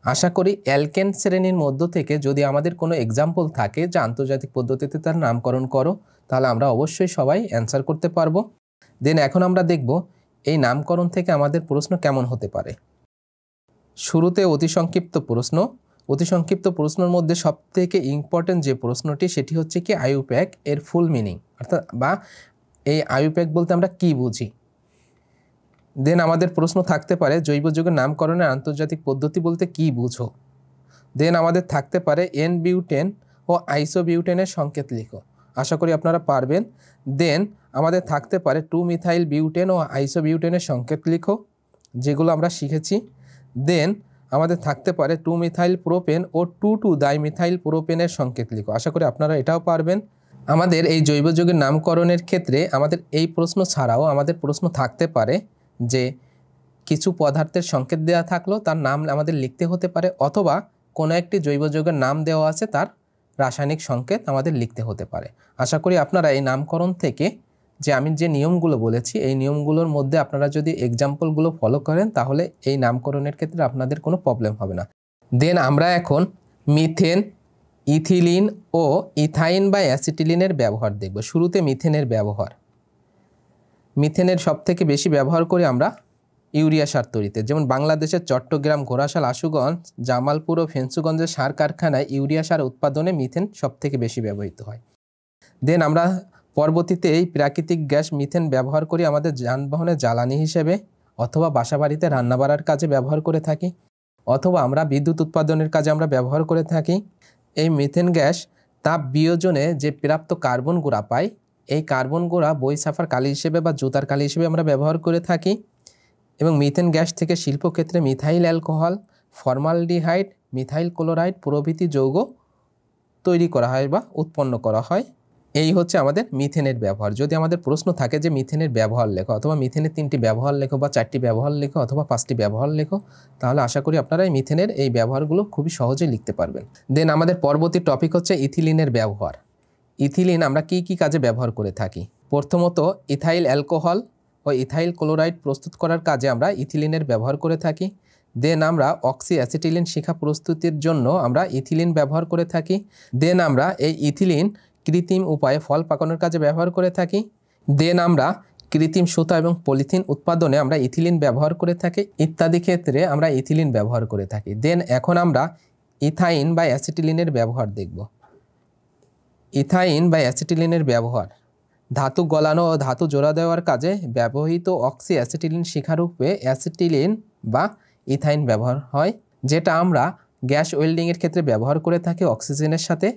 আশা করি অ্যালকেন শ্রেণীর মধ্য থেকে যদি আমাদের কোনো এক্সাম্পল থাকে যে আন্তর্জাতিক পদ্ধতিতে তার নামকরণ করো, তাহলে আমরা অবশ্যই সবাই অ্যান্সার করতে পারবো। দেন এখন আমরা দেখব এই নামকরণ থেকে আমাদের প্রশ্ন কেমন হতে পারে। শুরুতে অতি সংক্ষিপ্ত প্রশ্ন। অতি সংক্ষিপ্ত প্রশ্নের মধ্যে সবথেকে ইম্পর্টেন্ট যে প্রশ্নটি সেটি হচ্ছে কি আইইউপ্যাক এর ফুল মিনিং, অর্থাৎ বা এই আইইউপ্যাক বলতে আমরা কি বুঝি। দেন আমাদের প্রশ্ন থাকতে পারে জৈব যৌগের নামকরণের আন্তর্জাতিক পদ্ধতি বলতে কি বুঝো। দেন আমাদের থাকতে পারে এন বিউটেন ও আইসোবিউটেনের সংকেত লিখো। আশা করি আপনারা পারবেন। দেন আমাদের থাকতে পারে 2 মিথাইল বিউটেন ও আইসোবিউটেনের সংকেত লিখো, যেগুলো আমরা শিখেছি। দেন আমাদের থাকতে পারে 2 মিথাইল প্রোপেন ও 2,2 ডাইমিথাইল প্রোপেনের সংকেত লিখো। আশা করি আপনারা এটাও পারবেন। আমাদের এই জৈব যৌগের নামকরণের ক্ষেত্রে আমাদের এই প্রশ্ন ছাড়াও আমাদের প্রশ্ন থাকতে পারে যে কিছু পদার্থের সংকেত দেওয়া থাকলো, তার নাম আমাদের লিখতে হতে পারে, অথবা কোনো একটি জৈব যৌগের নাম দেওয়া আছে, তার রাসায়নিক সংকেত আমাদের লিখতে হতে পারে। আশা করি আপনারা এই নামকরণ থেকে যে আমি যে নিয়মগুলো বলেছি এই নিয়মগুলোর মধ্যে আপনারা যদি এক্সাম্পলগুলো ফলো করেন তাহলে এই নামকরণের ক্ষেত্রে আপনাদের কোনো প্রবলেম হবে না। দেন আমরা এখন মিথেন, ইথিলিন ও ইথাইন বা অ্যাসিটিলিনের ব্যবহার দেখব। শুরুতে মিথেনের ব্যবহার। মিথেনের সবথেকে বেশি ব্যবহার করি আমরা ইউরিয়া সার তৈরিতে। যেমন বাংলাদেশের চট্টগ্রাম, ঘোড়াশাল, আশুগঞ্জ, জামালপুর ও ফেঞ্চুগঞ্জের সার কারখানায় ইউরিয়া সার উৎপাদনে মিথেন সবথেকে বেশি ব্যবহৃত হয়। দেন আমরা পরবর্তীতে এই প্রাকৃতিক গ্যাস মিথেন ব্যবহার করি আমাদের যানবাহনের জ্বালানি হিসেবে, অথবা বাসাবাড়িতে রান্নাবাড়ার কাজে ব্যবহার করে থাকি, অথবা আমরা বিদ্যুৎ উৎপাদনের কাজে আমরা ব্যবহার করে থাকি। এই মিথেন গ্যাস তাপ বিয়োজনে যে প্রাপ্ত কার্বন গুঁড়া পাই, এই কার্বন গুঁড়া বই সাফার কালি হিসেবে বা জুতার কালি হিসেবে আমরা ব্যবহার করে থাকি। এবং মিথেন গ্যাস থেকে শিল্পক্ষেত্রে methyl alcohol, formaldehyde, methyl chloride প্রভৃতি যৌগ তৈরি করা হয় বা উৎপন্ন করা হয়। এই হচ্ছে আমাদের মিথেনের ব্যবহার। যদি আমাদের প্রশ্ন থাকে যে মিথেনের ব্যবহার লেখো, অথবা মিথেনের 3টি ব্যবহার লেখো, বা 4টি ব্যবহার লেখো, অথবা 5টি ব্যবহার লেখো, তাহলে আশা করি আপনারা এই মিথেনের এই ব্যবহারগুলো খুবই সহজেই লিখতে পারবেন। দেন আমাদের পরবর্তী টপিক হচ্ছে ইথিলিনের ব্যবহার। ইথিলিন আমরা কি কি কাজে ব্যবহার করে থাকি? প্রথমত ইথাইল অ্যালকোহল ও ইথাইল ক্লোরাইড প্রস্তুত করার কাজে আমরা ইথিলিনের ব্যবহার করে থাকি। দেন আমরা অক্সি অ্যাসিটিলিন শিখা প্রস্তুতির জন্য আমরা ইথিলিন ব্যবহার করে থাকি। দেন আমরা এই ইথিলিন কৃত্রিম উপায়ে ফল পাকানোর কাজে ব্যবহার করে থাকি। দেন আমরা কৃত্রিম সুতা এবং পলিথিন উৎপাদনে আমরা ইথিলিন ব্যবহার করে থাকি, ইত্যাদি ক্ষেত্রে আমরা ইথিলিন ব্যবহার করে থাকি। দেন এখন আমরা ইথাইন বা অ্যাসিটিলিনের ব্যবহার দেখব। ইথাইন বা অ্যাসিটিলিনের ব্যবহার ধাতু গলানো ও ধাতু জোড়া দেওয়ার কাজে ব্যবহৃত অক্সি অ্যাসিটিলিন শিখারূপে অ্যাসিটিলিন বা ইথাইন ব্যবহার হয়, যেটা আমরা গ্যাস ওয়েল্ডিংয়ের ক্ষেত্রে ব্যবহার করে থাকি। অক্সিজেনের সাথে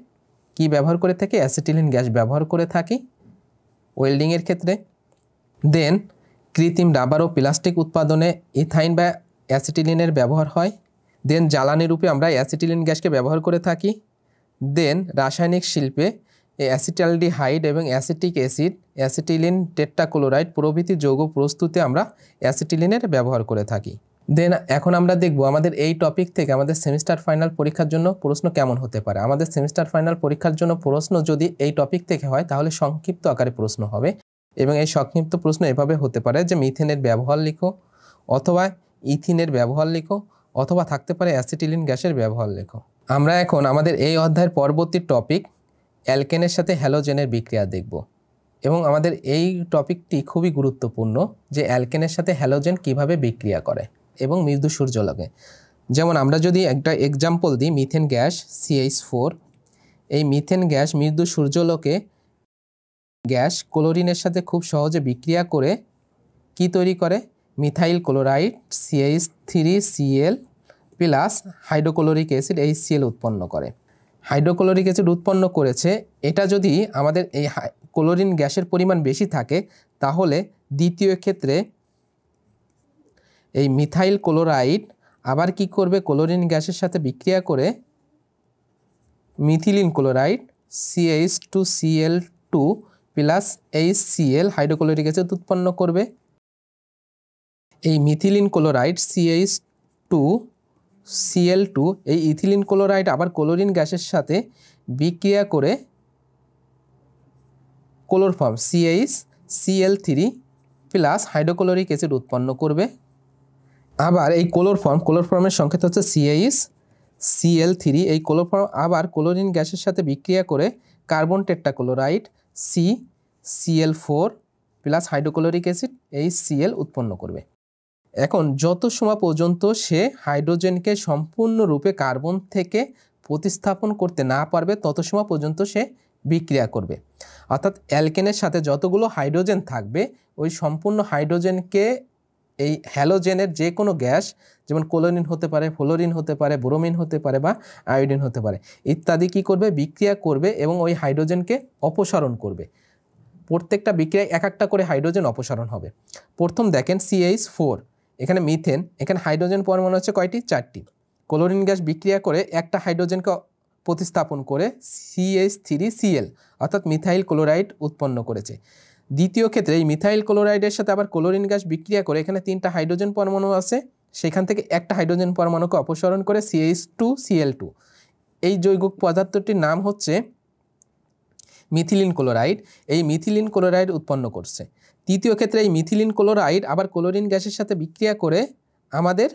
কি ব্যবহার করে থাকি? অ্যাসিটিলিন গ্যাস ব্যবহার করে থাকি ওয়েল্ডিংয়ের ক্ষেত্রে। দেন কৃত্রিম রাবার ও প্লাস্টিক উৎপাদনে ইথাইন বা অ্যাসিটিলিনের ব্যবহার হয়। দেন জ্বালানি রূপে আমরা অ্যাসিটিলিন গ্যাসকে ব্যবহার করে থাকি। দেন রাসায়নিক শিল্পে অ্যাসিটালডিহাইড এবং অ্যাসিটিক অ্যাসিড, অ্যাসিটিলিন টেট্রাক্লোরাইড প্রভৃতি যৌগ প্রস্তুতে আমরা অ্যাসিটিলিনের ব্যবহার করে থাকি। দেন এখন আমরা দেখব আমাদের এই টপিক থেকে আমাদের সেমিস্টার ফাইনাল পরীক্ষার জন্য প্রশ্ন কেমন হতে পারে। আমাদের সেমিস্টার ফাইনাল পরীক্ষার জন্য প্রশ্ন যদি এই টপিক থেকে হয় তাহলে সংক্ষিপ্ত আকারে প্রশ্ন হবে, এবং এই সংক্ষিপ্ত প্রশ্ন এভাবে হতে পারে যে মিথেনের ব্যবহার লিখো, অথবা ইথিনের ব্যবহার লিখো, অথবা থাকতে পারে অ্যাসিটিলিন গ্যাসের ব্যবহার লেখো। আমরা এখন আমাদের এই অধ্যায়ের পরবর্তী টপিক অ্যালকেনের সাথে হ্যালোজেনের বিক্রিয়া দেখব, এবং আমাদের এই টপিকটি খুবই গুরুত্বপূর্ণ যে অ্যালকেনের সাথে হ্যালোজেন কিভাবে বিক্রিয়া করে এবং মৃদু সূর্যালোকে। যেমন আমরা যদি একটা এক্সাম্পল দিই, মিথেন গ্যাস CH4, এই মিথেন গ্যাস মৃদু সূর্যালোকে গ্যাস ক্লোরিনের সাথে খুব সহজে বিক্রিয়া করে কি তৈরি করে? Methyl chloride CH3Cl plus hydrochloric acid HCl উৎপন্ন করে। হাইড্রোক্লোরিক অ্যাসিড উৎপন্ন করেছে, এটা যদি আমাদের এই ক্লোরিন গ্যাসের পরিমাণ বেশি থাকে তাহলে দ্বিতীয় ক্ষেত্রে এই মিথাইল ক্লোরাইড আবার কি করবে? ক্লোরিন গ্যাসের সাথে বিক্রিয়া করে methylene chloride CH2Cl2 plus HCl hydrochloric acid উৎপন্ন করবে। এই মিথিলিন ক্লোরাইড CH2Cl2 এই ইথিলিন ক্লোরাইড আবার ক্লোরিন গ্যাসের সাথে বিক্রিয়া করে ক্লোরফর্ম CHCl3 প্লাস হাইড্রোক্লোরিক অ্যাসিড উৎপন্ন করবে। আবার এই ক্লোরফর্মের সংকেত হচ্ছে CHCl3, এই ক্লোরফর্ম আবার ক্লোরিন গ্যাসের সাথে বিক্রিয়া করে carbon tetrachloride CCl4 plus hydrochloric acid HCl উৎপন্ন করবে। এখন যত সময় পর্যন্ত সে হাইড্রোজেনকে সম্পূর্ণরূপে কার্বন থেকে প্রতিস্থাপন করতে না পারবে তত সময় পর্যন্ত সে বিক্রিয়া করবে। অর্থাৎ অ্যালকেনের সাথে যতগুলো হাইড্রোজেন থাকবে ওই সম্পূর্ণ হাইড্রোজেনকে এই হ্যালোজেনের যে কোনো গ্যাস, যেমন ক্লোরিন হতে পারে, ফ্লোরিন হতে পারে, ব্রোমিন হতে পারে বা আয়োডিন হতে পারে ইত্যাদি, কি করবে? বিক্রিয়া করবে এবং ওই হাইড্রোজেনকে অপসারণ করবে। প্রত্যেকটা বিক্রিয়ায় এক একটা করে হাইড্রোজেন অপসারণ হবে। প্রথম দেখেন CH4, এখানে মিথেন, এখানে হাইড্রোজেন পরমাণু হচ্ছে কয়টি? 4টি। ক্লোরিন গ্যাস বিক্রিয়া করে একটা হাইড্রোজেনকে প্রতিস্থাপন করে CH3Cl অর্থাৎ মিথাইল ক্লোরাইড উৎপন্ন করেছে। দ্বিতীয় ক্ষেত্রে এই মিথাইল ক্লোরাইডের সাথে আবার ক্লোরিন গ্যাস বিক্রিয়া করে এখানে 3টা হাইড্রোজেন পরমাণু আছে, সেখান থেকে একটা হাইড্রোজেন পরমাণুকে অপসারণ করে CH2Cl2, এই যৌগিক পদার্থটির নাম হচ্ছে মিথিলিন ক্লোরাইড। এই মিথিলিন ক্লোরাইড উৎপন্ন করছে। তৃতীয় ক্ষেত্রে এই মিথিলিন ক্লোরাইড আবার ক্লোরিন গ্যাসের সাথে বিক্রিয়া করে আমাদের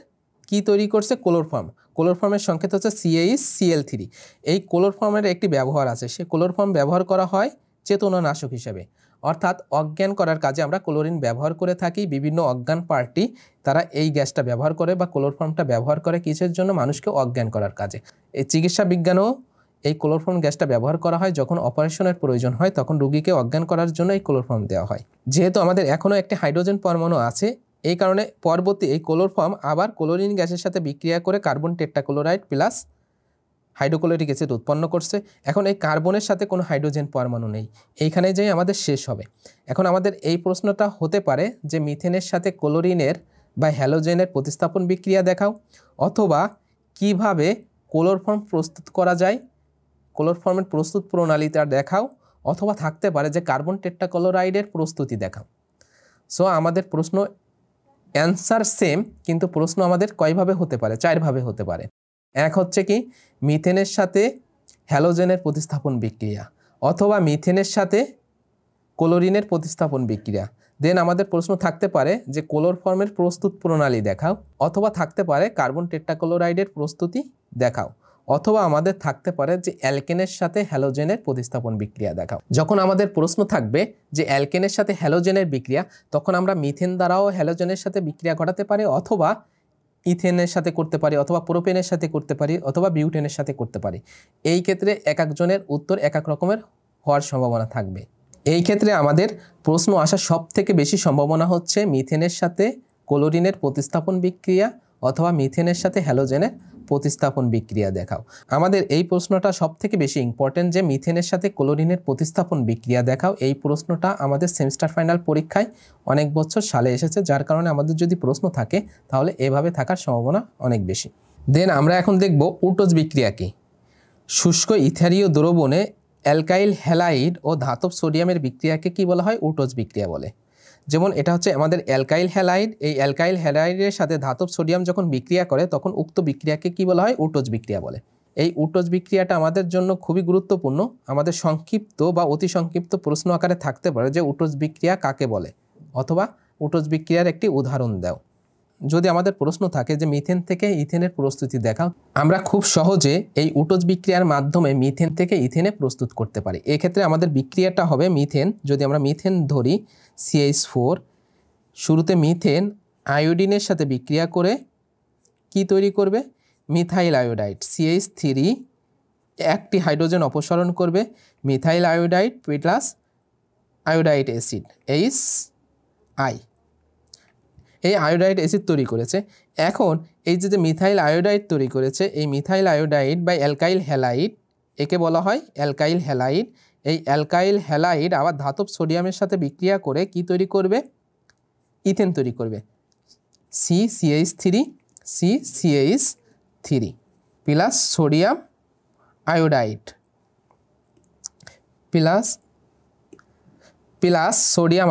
কি তৈরি করছে? ক্লোরফর্ম। ক্লোরফর্মের সংকেত হচ্ছে CaCl3। এই ক্লোরফর্মের একটি ব্যবহার আছে, সে ক্লোরফর্ম ব্যবহার করা হয় চেতনানাশক হিসেবে, অর্থাৎ অজ্ঞান করার কাজে আমরা ক্লোরিন ব্যবহার করে থাকি। বিভিন্ন অজ্ঞান পার্টি তারা এই গ্যাসটা ব্যবহার করে বা ক্লোরফর্মটা ব্যবহার করে কিসের জন্য? মানুষকে অজ্ঞান করার কাজে। এই চিকিৎসা বিজ্ঞানেও এই ক্লোরফর্ম গ্যাসটা ব্যবহার করা হয়, যখন অপারেশনের প্রয়োজন হয় তখন রোগীকে অজ্ঞান করার জন্য এই ক্লোরফর্ম দেওয়া হয়। যেহেতু আমাদের এখনও একটি হাইড্রোজেন পরমাণু আছে, এই কারণে পরবর্তী এই ক্লোরফর্ম আবার ক্লোরিন গ্যাসের সাথে বিক্রিয়া করে carbon tetrachloride plus hydrochloric acid উৎপন্ন করছে। এখন এই কার্বনের সাথে কোনো হাইড্রোজেন পরমাণু নেই, এইখানে যেই আমাদের শেষ হবে। এখন আমাদের এই প্রশ্নটা হতে পারে যে মিথেনের সাথে ক্লোরিনের বা হ্যালোজেনের প্রতিস্থাপন বিক্রিয়া দেখাও, অথবা কিভাবে ক্লোরফর্ম প্রস্তুত করা যায়, ক্লোরফর্মের প্রস্তুত প্রণালীটা দেখাও, অথবা থাকতে পারে যে কার্বন টেট্রাক্লোরাইডের প্রস্তুতি দেখাও। সো আমাদের প্রশ্ন অ্যান্সার সেম, কিন্তু প্রশ্ন আমাদের কয়ভাবে হতে পারে? 4ভাবে হতে পারে। এক হচ্ছে কি মিথেনের সাথে হ্যালোজেনের প্রতিস্থাপন বিক্রিয়া, অথবা মিথেনের সাথে ক্লোরিনের প্রতিস্থাপন বিক্রিয়া। দেন আমাদের প্রশ্ন থাকতে পারে যে ক্লোরফর্মের প্রস্তুত প্রণালী দেখাও, অথবা থাকতে পারে কার্বন টেট্রাক্লোরাইডের প্রস্তুতি দেখাও, অথবা আমাদের থাকতে পারে যে অ্যালকেনের সাথে হ্যালোজেনের প্রতিস্থাপন বিক্রিয়া দেখাও। যখন আমাদের প্রশ্ন থাকবে যে অ্যালকেনের সাথে হ্যালোজেনের বিক্রিয়া, তখন আমরা মিথেন দ্বারাও হ্যালোজেনের সাথে বিক্রিয়া ঘটাতে পারি, অথবা ইথেনের সাথে করতে পারি, অথবা প্রোপেনের সাথে করতে পারি, অথবা বিউটেনের সাথে করতে পারি। এই ক্ষেত্রে এক একজনের উত্তর এক এক রকমের হওয়ার সম্ভাবনা থাকবে। এই ক্ষেত্রে আমাদের প্রশ্ন আসার সবথেকে বেশি সম্ভাবনা হচ্ছে মিথেনের সাথে ক্লোরিনের প্রতিস্থাপন বিক্রিয়া, অথবা মিথেনের সাথে হ্যালোজেনের প্রতিস্থাপন বিক্রিয়া দেখাও। আমাদের এই প্রশ্নটা সবথেকে বেশি ইম্পর্টেন্ট, যে মিথেনের সাথে ক্লোরিনের প্রতিস্থাপন বিক্রিয়া দেখাও। এই প্রশ্নটা আমাদের সেমিস্টার ফাইনাল পরীক্ষায় অনেক বছর সালে এসেছে, যার কারণে আমাদের যদি প্রশ্ন থাকে তাহলে এভাবে থাকার সম্ভাবনা অনেক বেশি। দেন আমরা এখন দেখব উটোজ বিক্রিয়া কি। শুষ্ক ইথারীয় দ্রবণে অ্যালকাইল হ্যালাইড ও ধাতব সোডিয়ামের বিক্রিয়াকে কি বলা হয়? উটোজ বিক্রিয়া বলে। যেমন এটা হচ্ছে আমাদের অ্যালকাইল হ্যালাইড, এই অ্যালকাইল হ্যালাইডের সাথে ধাতব সোডিয়াম যখন বিক্রিয়া করে তখন উক্ত বিক্রিয়াকে কি বলা হয়? উটোজ বিক্রিয়া বলে। এই উটোজ বিক্রিয়াটা আমাদের জন্য খুবই গুরুত্বপূর্ণ। আমাদের সংক্ষিপ্ত বা অতি সংক্ষিপ্ত প্রশ্ন আকারে থাকতে পারে যে উটোজ বিক্রিয়া কাকে বলে, অথবা উটোজ বিক্রিয়ার একটি উদাহরণ দাও। যদি আমাদের প্রশ্ন থাকে যে মিথেন থেকে ইথেনের প্রস্তুতি দেখাও, আমরা খুব সহজে এই উটোজ বিক্রিয়ার মাধ্যমে মিথেন থেকে ইথেনে প্রস্তুত করতে পারি। এক্ষেত্রে আমাদের বিক্রিয়াটা হবে মিথেন, যদি আমরা মিথেন ধরি CH4, শুরুতে মিথেন আয়োডিনের সাথে বিক্রিয়া করে কি তৈরি করবে? মিথাইল আয়োডাইড CH3, একটি হাইড্রোজেন অপসারণ করবে, methyl iodide plus iodide acid HI, এই আয়োডাইড অ্যাসিড তৈরি করেছে। এখন এই যে মিথাইল আয়োডাইড তৈরি করেছে, এই মিথাইল আয়োডাইড বা অ্যালকাইল হ্যালাইড, একে বলা হয় অ্যালকাইল হ্যালাইড। এই অ্যালকাইল হ্যালাইড আবার ধাতব সোডিয়ামের সাথে বিক্রিয়া করে কি তৈরি করবে? ইথেন তৈরি করবে, CCH3 plus sodium iodide plus sodium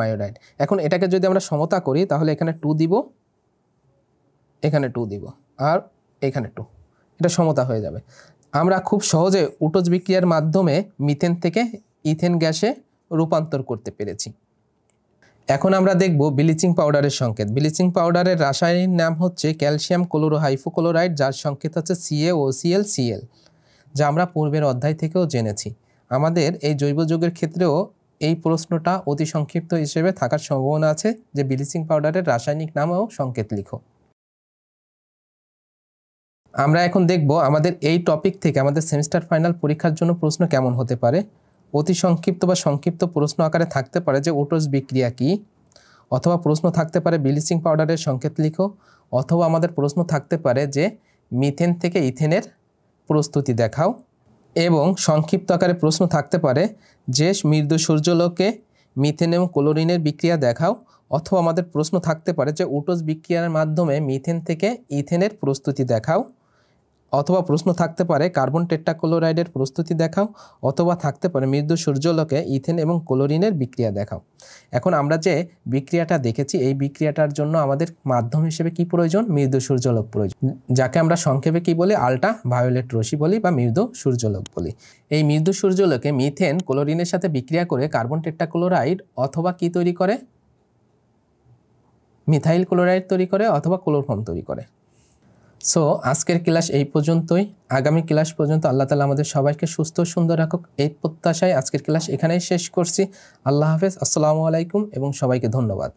iodide. এখন এটাকে যদি আমরা সমতা করি তাহলে এখানে 2 দিব, এখানে 2 দিব, আর এখানে 2, এটা সমতা হয়ে যাবে। আমরা খুব সহজে উটোজ বিক্রিয়ার মাধ্যমে মিথেন থেকে ইথেন গ্যাসে রূপান্তর করতে পেরেছি। এখন আমরা দেখব ব্লিচিং পাউডারের সংকেত। ব্লিচিং পাউডারের রাসায়নিক নাম হচ্ছে ক্যালসিয়াম ক্লোরোহাইপোক্লোরাইড, যার সংকেত হচ্ছে CaOClCl, যা আমরা পূর্বের অধ্যায় থেকেও জেনেছি। আমাদের এই জৈব যৌগের ক্ষেত্রেও এই প্রশ্নটা অতি সংক্ষিপ্ত হিসেবে থাকার সম্ভাবনা আছে যে ব্লিচিং পাউডারের রাসায়নিক নাম ও সংকেত লিখো। আমরা এখন দেখব আমাদের এই টপিক থেকে আমাদের সেমিস্টার ফাইনাল পরীক্ষার জন্য প্রশ্ন কেমন হতে পারে। অতি সংক্ষিপ্ত বা সংক্ষিপ্ত প্রশ্ন আকারে থাকতে পারে যে উটোজ বিক্রিয়া কি, অথবা প্রশ্ন থাকতে পারে ব্লিচিং পাউডারের সংকেত লিখো, অথবা আমাদের প্রশ্ন থাকতে পারে যে মিথেন থেকে ইথেনের প্রস্তুতি দেখাও, এবং সংক্ষিপ্ত আকারে প্রশ্ন থাকতে পারে যে মৃদু সূর্যালোকে মিথেন এবং ক্লোরিনের বিক্রিয়া দেখাও, অথবা আমাদের প্রশ্ন থাকতে পারে যে উটোজ বিক্রিয়ার মাধ্যমে মিথেন থেকে ইথেনের প্রস্তুতি দেখাও, অথবা প্রশ্ন থাকতে পারে কার্বন টেট্রাক্লোরাইডের প্রস্তুতি দেখাও, অথবা থাকতে পারে মৃদু সূর্যালোকে ইথেন এবং ক্লোরিনের বিক্রিয়া দেখাও। এখন আমরা যে বিক্রিয়াটা দেখেছি এই বিক্রিয়াটার জন্য আমাদের মাধ্যম হিসেবে কি প্রয়োজন? মৃদু সূর্যালোক প্রয়োজন, যাকে আমরা সংক্ষেপে কি বলি? আল্ট্রা ভায়োলেট রশ্মি বলি বা মৃদু সূর্যালোক বলি। এই মৃদু সূর্যালোকে মিথেন ক্লোরিনের সাথে বিক্রিয়া করে কার্বন টেট্রাক্লোরাইড অথবা কি তৈরি করে? মিথাইল ক্লোরাইড তৈরি করে অথবা ক্লোরোফর্ম তৈরি করে। সো আজকের ক্লাস এই পর্যন্তই। আগামী ক্লাস পর্যন্ত আল্লাহ তাআলা আমাদের সবাইকে সুস্থ সুন্দর রাখুক, এই প্রত্যাশায় আজকের ক্লাস এখানেই শেষ করছি। আল্লাহ হাফেজ, আসসালামু আলাইকুম এবং সবাইকে ধন্যবাদ।